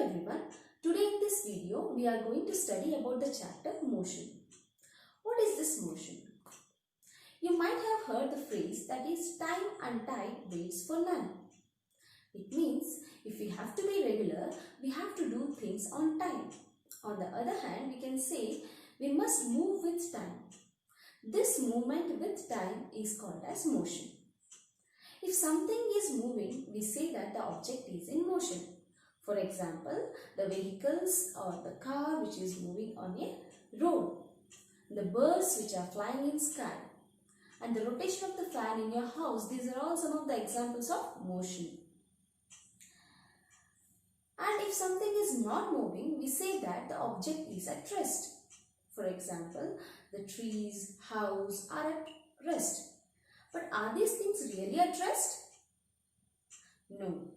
everyone. Today in this video we are going to study about the chapter motion. What is this motion? You might have heard the phrase that is time and tide waits for none. It means if we have to be regular, we have to do things on time. On the other hand, we can say we must move with time. This movement with time is called as motion. If something is moving, we say that the object is in motion. For example, the vehicles or the car which is moving on a road, the birds which are flying in sky, and the rotation of the fan in your house. These are all some of the examples of motion. And if something is not moving, we say that the object is at rest. For example, the trees, house are at rest. But are these things really at rest? No,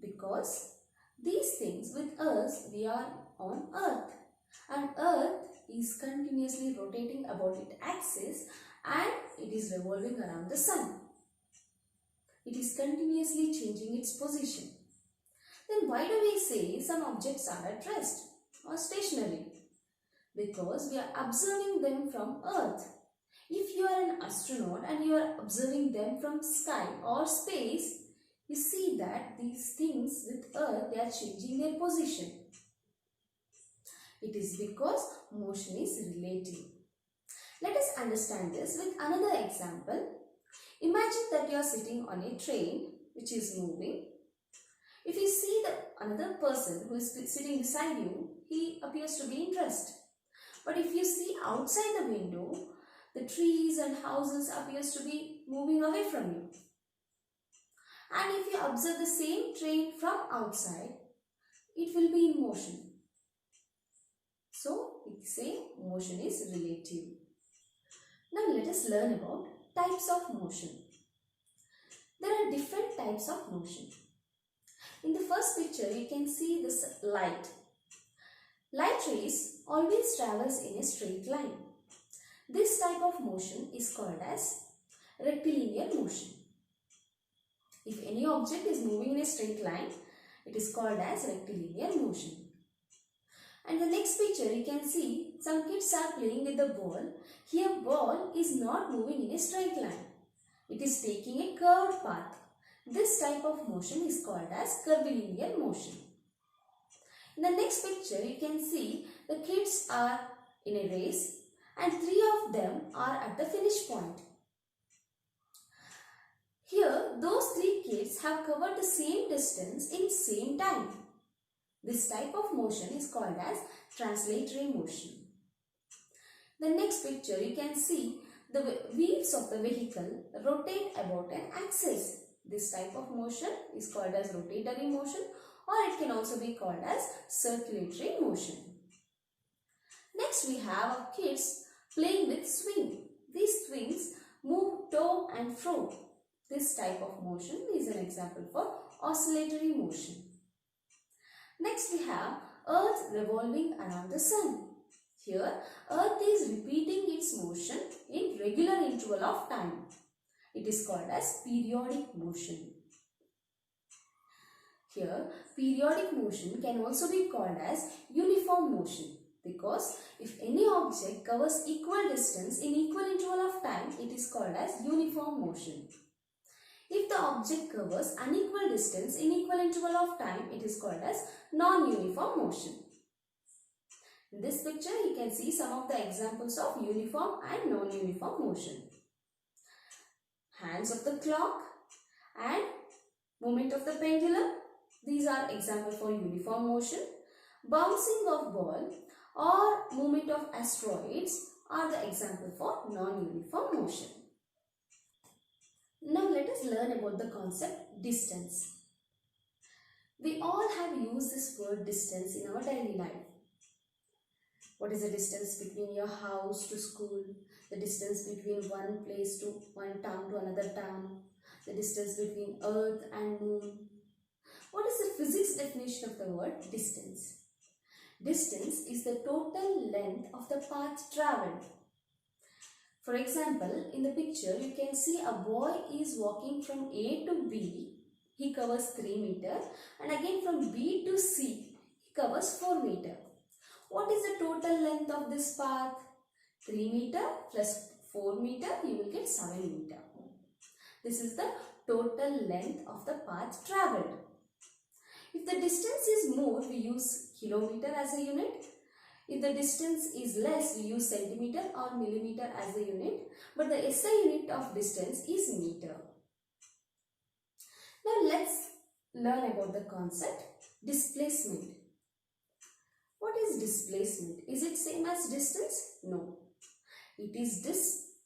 because these things with us, we are on earth, and earth is continuously rotating about its axis and it is revolving around the sun. It is continuously changing its position. Then why do we say some objects are at rest or stationary? Because we are observing them from earth. If you are an astronaut and you are observing them from sky or space, you see that these things with earth, they are changing their position. It is because motion is relative. Let us understand this with another example. Imagine that you are sitting on a train which is moving. If you see another person who is sitting beside you, he appears to be in rest. But if you see outside the window, the trees and houses appears to be moving away from you. And if you observe the same train from outside, it will be in motion. So, we say motion is relative. Now, let us learn about types of motion. There are different types of motion. In the first picture, you can see this light. Light rays always travels in a straight line. This type of motion is called as rectilinear motion. If any object is moving in a straight line, it is called as rectilinear motion. And the next picture, you can see some kids are playing with the ball. Here ball is not moving in a straight line. It is taking a curved path. This type of motion is called as curvilinear motion. In the next picture, you can see the kids are in a race and 3 of them are at the finish point. Here, those 3 kids have covered the same distance in same time. This type of motion is called as translatory motion. The next picture, you can see the wheels of the vehicle rotate about an axis. This type of motion is called as rotatory motion, or it can also be called as circulatory motion. Next, we have kids playing with swing. These swings move to and fro. This type of motion is an example for oscillatory motion. Next, we have Earth revolving around the sun. Here, Earth is repeating its motion in regular interval of time. It is called as periodic motion. Here, periodic motion can also be called as uniform motion, because if any object covers equal distance in equal interval of time, it is called as uniform motion. If the object covers unequal distance in equal interval of time, it is called as non-uniform motion. In this picture, you can see some of the examples of uniform and non-uniform motion. Hands of the clock and movement of the pendulum. These are examples for uniform motion. Bouncing of ball or movement of asteroids are the example for non-uniform motion. Now let us learn about the concept distance. We all have used this word distance in our daily life. What is the distance between your house to school? The distance between one place to one town to another town? The distance between earth and moon? What is the physics definition of the word distance? Distance is the total length of the path travelled. For example, in the picture you can see a boy is walking from A to B. He covers 3 meters, and again from B to C He covers 4 meter. What is the total length of this path? 3 meter plus 4 meter, you will get 7 meter. This is the total length of the path travelled. If the distance is more, we use kilometer as a unit. If the distance is less, we use centimeter or millimeter as a unit. But the SI unit of distance is meter. Now let's learn about the concept displacement. What is displacement? Is it same as distance? No. It is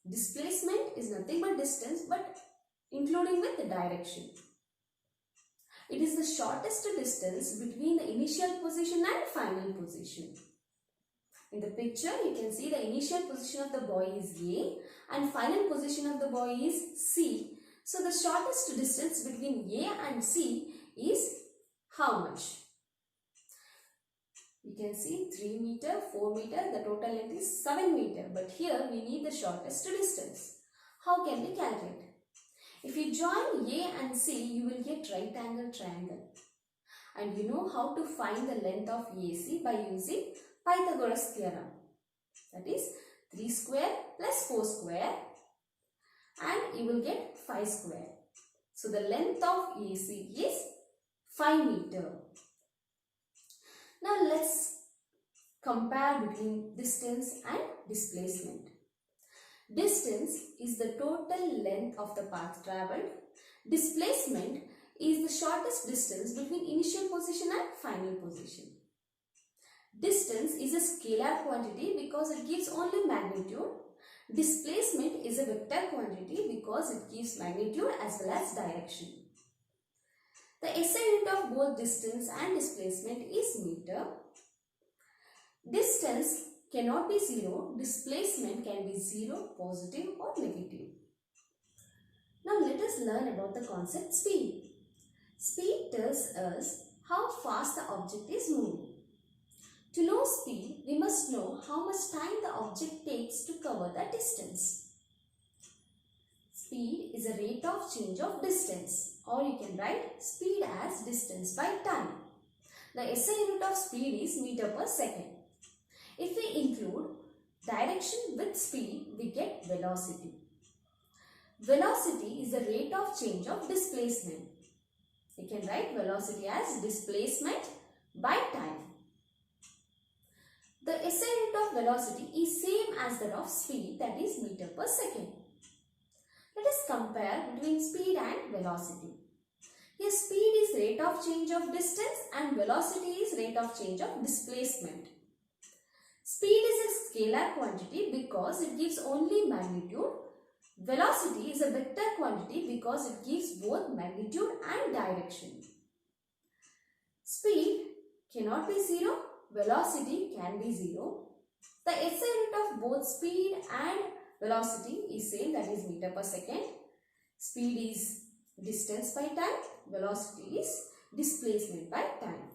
displacement is nothing but distance, but including with the direction. It is the shortest distance between the initial position and final position. In the picture, you can see the initial position of the boy is A and final position of the boy is C. So, the shortest distance between A and C is how much? You can see 3 meter, 4 meter, the total length is 7 meter. But here we need the shortest distance. How can we calculate? If you join A and C, you will get right angle triangle. And you know how to find the length of AC by using Pythagoras theorem. That is 3 square plus 4 square and you will get 5 square. So the length of AC is 5 meter. Now let's compare between distance and displacement. Distance is the total length of the path travelled. Displacement is the shortest distance between initial position and final position. Distance is a scalar quantity because it gives only magnitude. Displacement is a vector quantity because it gives magnitude as well as direction. The SI unit of both distance and displacement is meter. Distance cannot be 0. Displacement can be 0, positive or negative. Now let us learn about the concept speed. Speed tells us how fast the object is moving. To know speed, we must know how much time the object takes to cover the distance. Speed is a rate of change of distance, or you can write speed as distance by time. The SI unit of speed is meter per second. If we include direction with speed, we get velocity. Velocity is the rate of change of displacement. You can write velocity as displacement by time. The SI unit of velocity is same as that of speed, that is meter per second. Let us compare between speed and velocity. Here speed is rate of change of distance and velocity is rate of change of displacement. Speed is a scalar quantity because it gives only magnitude. Velocity is a vector quantity because it gives both magnitude and direction. Speed cannot be 0. Velocity can be 0. The SI unit of both speed and velocity is same, that is meter per second. Speed is distance by time. Velocity is displacement by time.